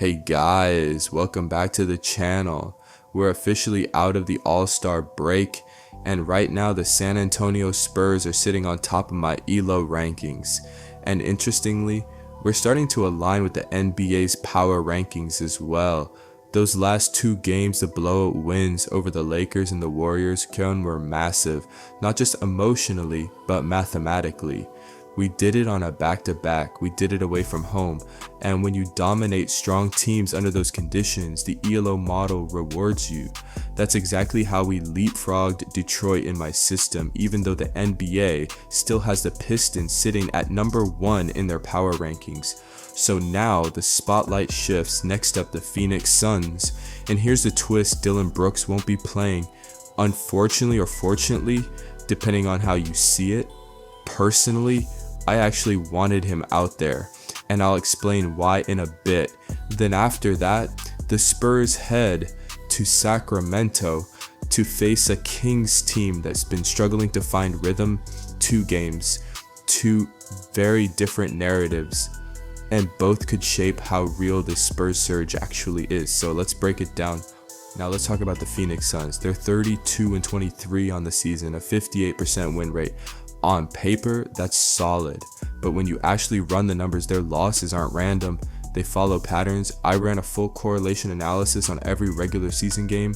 Hey guys, welcome back to the channel. We're officially out of the All-Star break, and right now the San Antonio Spurs are sitting on top of my ELO rankings. And interestingly, we're starting to align with the NBA's power rankings as well. Those last two games, the blowout wins over the Lakers and the Warriors, were massive, not just emotionally, but mathematically. We did it on a back-to-back, we did it away from home, and when you dominate strong teams under those conditions, the ELO model rewards you. That's exactly how we leapfrogged Detroit in my system, even though the NBA still has the Pistons sitting at number 1 in their power rankings. So now the spotlight shifts. Next up, the Phoenix Suns, and here's the twist: Dillon Brooks won't be playing. Unfortunately or fortunately, depending on how you see it, personally, I actually wanted him out there, and I'll explain why in a bit. Then after that, the Spurs head to Sacramento to face a Kings team that's been struggling to find rhythm. 2 games, 2 very different narratives, and both could shape how real this Spurs surge actually is. So let's break it down. Now let's talk about the Phoenix Suns. They're 32-23 on the season, a 58% win rate. On paper, that's solid, but when you actually run the numbers, their losses aren't random. They follow patterns. I ran a full correlation analysis on every regular season game,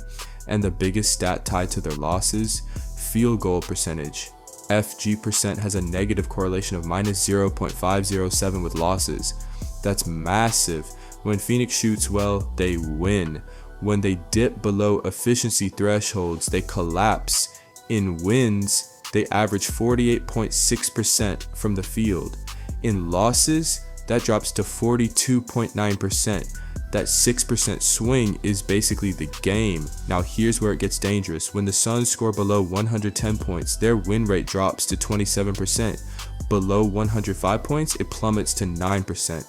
and the biggest stat tied to their losses: field goal percentage. FG% has a negative correlation of -0.507 with losses. That's massive. When Phoenix shoots well, they win. When they dip below efficiency thresholds, they collapse. In wins, they average 48.6% from the field. In losses, that drops to 42.9%. That 6% swing is basically the game. Now here's where it gets dangerous. When the Suns score below 110 points, their win rate drops to 27%. Below 105 points, it plummets to 9%.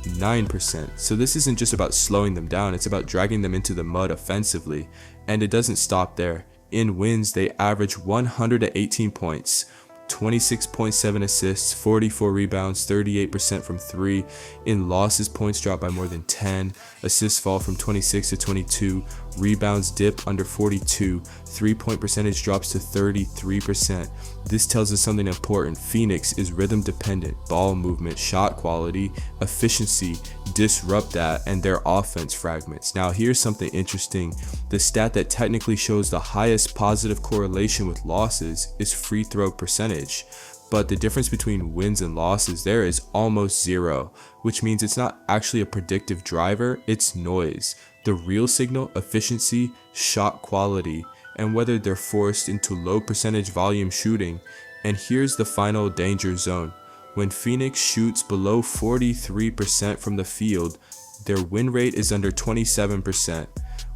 9%. So this isn't just about slowing them down, it's about dragging them into the mud offensively. And it doesn't stop there. In wins, they average 118 points, 26.7 assists, 44 rebounds, 38% from 3. In losses, points drop by more than 10, assists fall from 26 to 22, rebounds dip under 42, 3-point percentage drops to 33%. This tells us something important. Phoenix is rhythm dependent. Ball movement, shot quality, efficiency disrupt that, and their offense fragments. Now here's something interesting. The stat that technically shows the highest positive correlation with losses is free throw percentage, but the difference between wins and losses there is almost 0, which means it's not actually a predictive driver, it's noise. The real signal: efficiency, shot quality, and whether they're forced into low percentage volume shooting. And here's the final danger zone. When Phoenix shoots below 43% from the field, their win rate is under 27%.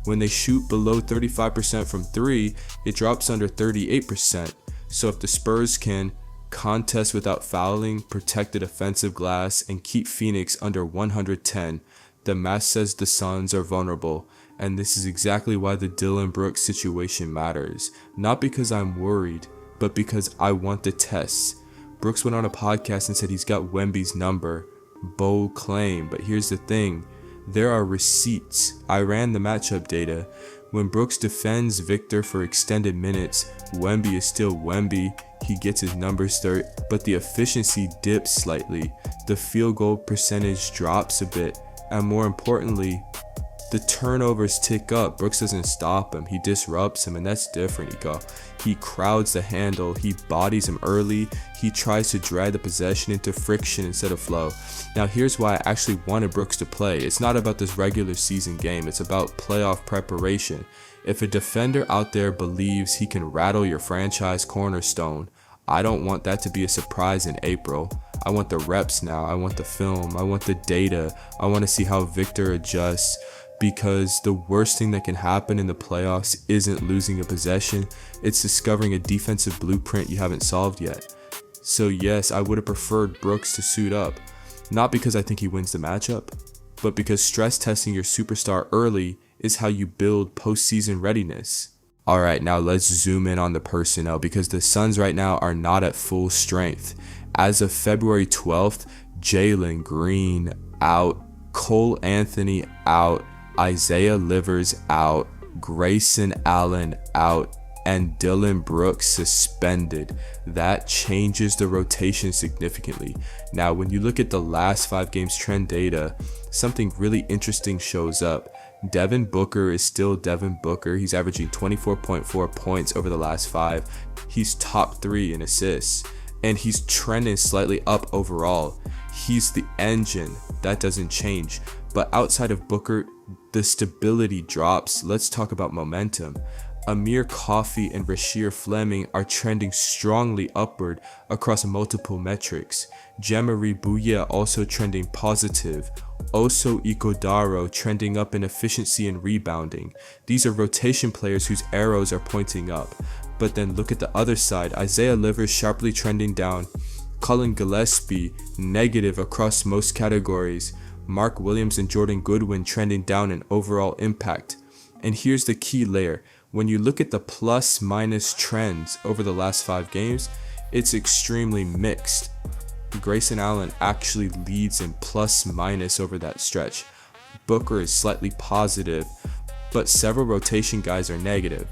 When they shoot below 35% from 3, it drops under 38%. So if the Spurs can contest without fouling, protect the defensive glass, and keep Phoenix under 110, the math says the Suns are vulnerable. And this is exactly why the Dillon Brooks situation matters. Not because I'm worried, but because I want the tests. Brooks went on a podcast and said he's got Wemby's number. Bold claim, but here's the thing. There are receipts. I ran the matchup data. When Brooks defends Victor for extended minutes, Wemby is still Wemby. He gets his numbers third, but the efficiency dips slightly. The field goal percentage drops a bit. And more importantly, the turnovers tick up. Brooks doesn't stop him, he disrupts him, and that's different. He crowds the handle, he bodies him early, he tries to drag the possession into friction instead of flow. Now here's why I actually wanted Brooks to play. It's not about this regular season game, it's about playoff preparation. If a defender out there believes he can rattle your franchise cornerstone, I don't want that to be a surprise in April. I want the reps now, I want the film, I want the data, I want to see how Victor adjusts, because the worst thing that can happen in the playoffs isn't losing a possession, it's discovering a defensive blueprint you haven't solved yet. So yes, I would have preferred Brooks to suit up, not because I think he wins the matchup, but because stress testing your superstar early is how you build postseason readiness. Alright, now let's zoom in on the personnel, because the Suns right now are not at full strength. As of February 12th, Jalen Green out Cole Anthony out, Isaiah Livers out, Grayson Allen out, and Dillon Brooks suspended. That changes the rotation significantly. Now, when you look at the last 5 games trend data, something really interesting shows up. Devin Booker is still Devin Booker. He's averaging 24.4 points over the last 5. He's top 3 in assists, and he's trending slightly up overall. He's the engine. That doesn't change. But outside of Booker, the stability drops. Let's talk about momentum. Amir Coffey and Rasheer Fleming are trending strongly upward across multiple metrics. Jemari Bouye also trending positive. Oso Ikodaro trending up in efficiency and rebounding. These are rotation players whose arrows are pointing up. But then look at the other side. Isaiah Livers sharply trending down. Cullen Gillespie negative across most categories. Mark Williams and Jordan Goodwin trending down in overall impact. And here's the key layer. When you look at the plus minus trends over the last 5 games, it's extremely mixed. Grayson Allen actually leads in plus minus over that stretch. Booker is slightly positive, but several rotation guys are negative.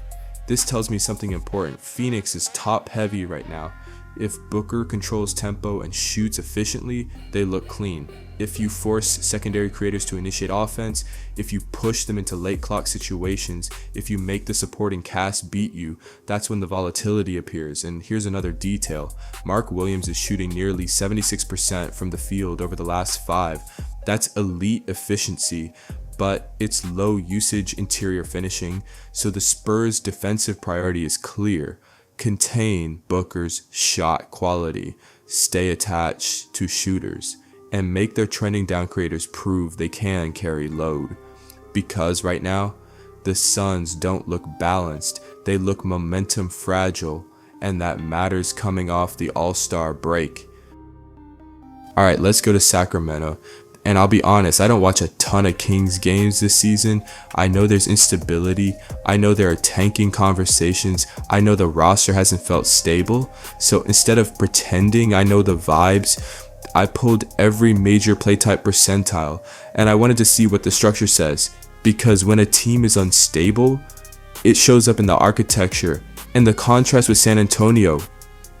This tells me something important. Phoenix is top heavy right now. If Booker controls tempo and shoots efficiently, they look clean. If you force secondary creators to initiate offense, if you push them into late clock situations, if you make the supporting cast beat you, that's when the volatility appears. And here's another detail. Mark Williams is shooting nearly 76% from the field over the last 5. That's elite efficiency, but it's low usage interior finishing, so the Spurs' defensive priority is clear. Contain Booker's shot quality, stay attached to shooters, and make their trending down creators prove they can carry load. Because right now, the Suns don't look balanced, they look momentum fragile, and that matters coming off the All-Star break. Alright, let's go to Sacramento. And I'll be honest, I don't watch a ton of Kings games this season. I know there's instability. I know there are tanking conversations. I know the roster hasn't felt stable. So instead of pretending I know the vibes, I pulled every major play type percentile, and I wanted to see what the structure says. Because when a team is unstable, it shows up in the architecture. And the contrast with San Antonio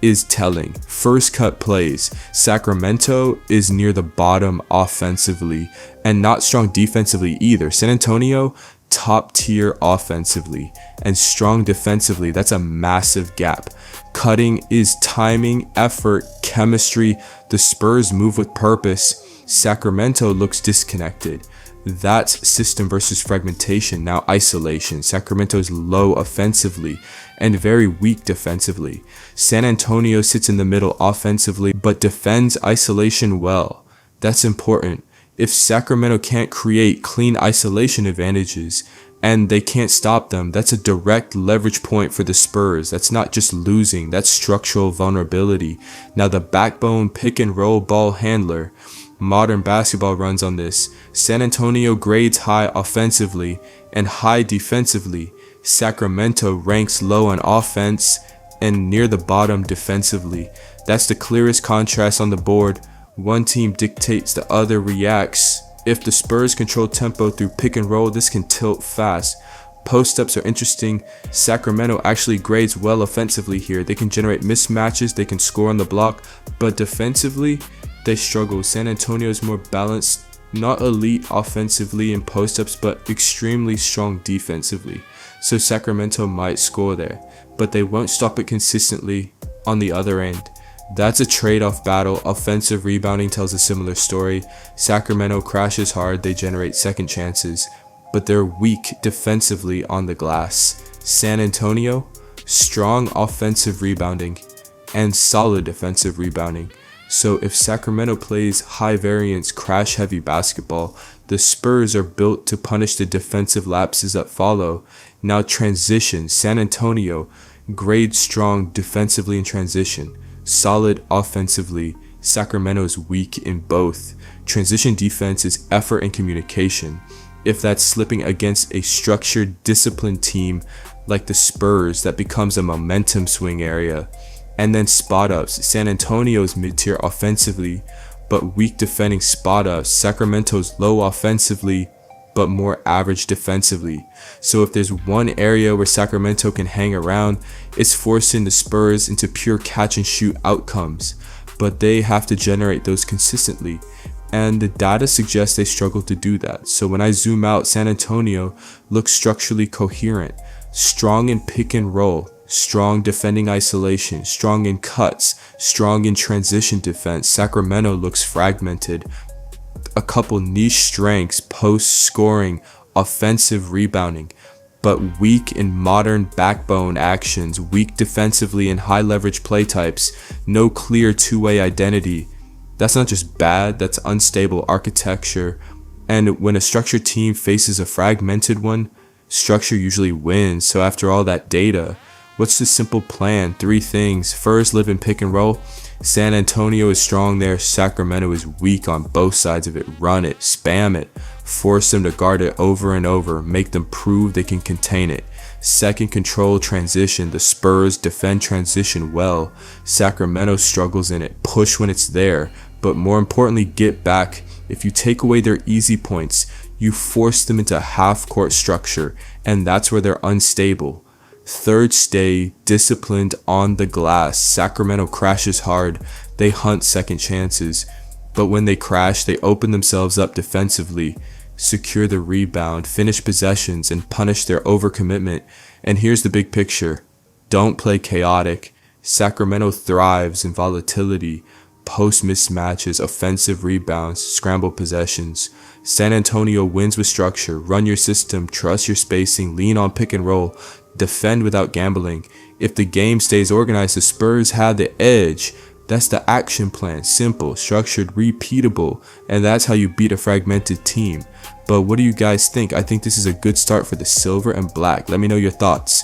is telling. First cut plays. Sacramento is near the bottom offensively and not strong defensively either. San Antonio, top tier offensively and strong defensively. That's a massive gap. Cutting is timing, effort, chemistry. The Spurs move with purpose. Sacramento looks disconnected. That's system versus fragmentation. Now isolation. Sacramento is low offensively and very weak defensively. San Antonio sits in the middle offensively but defends isolation well. That's important. If Sacramento can't create clean isolation advantages and they can't stop them, that's a direct leverage point for the Spurs. That's not just losing, that's structural vulnerability. Now the backbone pick and roll ball handler. Modern basketball runs on this. San Antonio grades high offensively and high defensively. Sacramento ranks low on offense and near the bottom defensively. That's the clearest contrast on the board. One team dictates, the other reacts. If the Spurs control tempo through pick and roll, this can tilt fast. Post-ups are interesting. Sacramento actually grades well offensively here. They can generate mismatches, they can score on the block, but defensively, they struggle. San Antonio is more balanced, not elite offensively in post-ups, but extremely strong defensively. So Sacramento might score there, but they won't stop it consistently on the other end. That's a trade-off battle. Offensive rebounding tells a similar story. Sacramento crashes hard, they generate second chances, but they're weak defensively on the glass. San Antonio, strong offensive rebounding and solid defensive rebounding. So if Sacramento plays high variance, crash heavy basketball, the Spurs are built to punish the defensive lapses that follow. Now transition. San Antonio grades strong defensively in transition, solid offensively. Sacramento is weak in both. Transition defense is effort and communication. If that's slipping against a structured, disciplined team like the Spurs, that becomes a momentum swing area. And then spot ups. San Antonio's mid-tier offensively, but weak defending spot ups. Sacramento's low offensively, but more average defensively. So if there's one area where Sacramento can hang around, it's forcing the Spurs into pure catch and shoot outcomes, but they have to generate those consistently, and the data suggests they struggle to do that. So when I zoom out, San Antonio looks structurally coherent, strong in pick and roll, strong defending isolation, strong in cuts, strong in transition defense. Sacramento looks fragmented, a couple niche strengths, post scoring, offensive rebounding, but weak in modern backbone actions, weak defensively in high leverage play types, no clear two-way identity. That's not just bad, that's unstable architecture. And when a structured team faces a fragmented one, structure usually wins. So after all that data, what's the simple plan? 3 things. First, live in pick and roll. San Antonio is strong there. Sacramento is weak on both sides of it. Run it, spam it, force them to guard it over and over, make them prove they can contain it. Second, control transition. The Spurs defend transition well. Sacramento struggles in it. Push when it's there, but more importantly, get back. If you take away their easy points, you force them into half-court structure, and that's where they're unstable. Third, stay disciplined on the glass. Sacramento crashes hard. They hunt second chances, but when they crash, they open themselves up defensively, secure the rebound, finish possessions, and punish their overcommitment. And here's the big picture. Don't play chaotic. Sacramento thrives in volatility, post mismatches, offensive rebounds, scramble possessions. San Antonio wins with structure. Run your system, trust your spacing, lean on pick and roll, defend without gambling. If the game stays organized, the Spurs have the edge. That's the action plan. Simple, structured, repeatable, and that's how you beat a fragmented team. But what do you guys think? I think this is a good start for the silver and black. Let me know your thoughts.